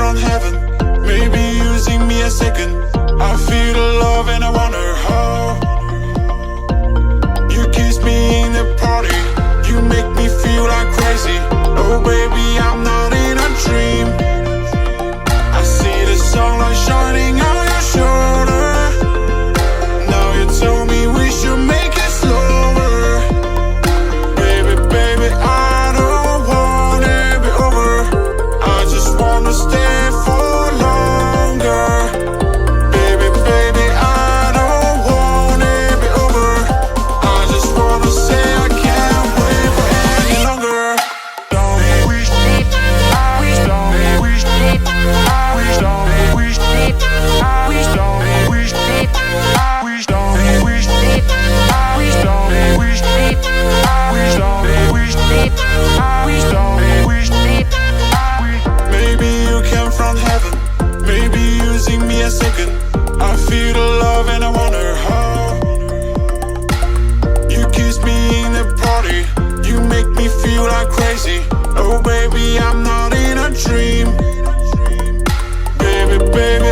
from heaven, maybe using me a second. I feel the love and I wonder how. You kiss me in the party, you make me feel like crazy. Oh baby, I'm not in a dream. I see the sunlight shining on your shoulder. Now you told me we should make it slower. Baby, baby, I don't want it be over. I just wanna stay for longer. Baby, baby, I don't want it be over. I just wanna say I can't wait for any longer. Don't wish, I wish, don't wish, I wish, don't wish, I wish, don't wish, I wish, don't wish, I wish, don't wish, I wish, don't wish, I wish, don't wish, I wish. Maybe you came from heaven, maybe using me a second. I feel the love and I wonder how. You kiss me in the party, you make me feel like crazy. Oh baby, I'm not in a dream. Baby, baby,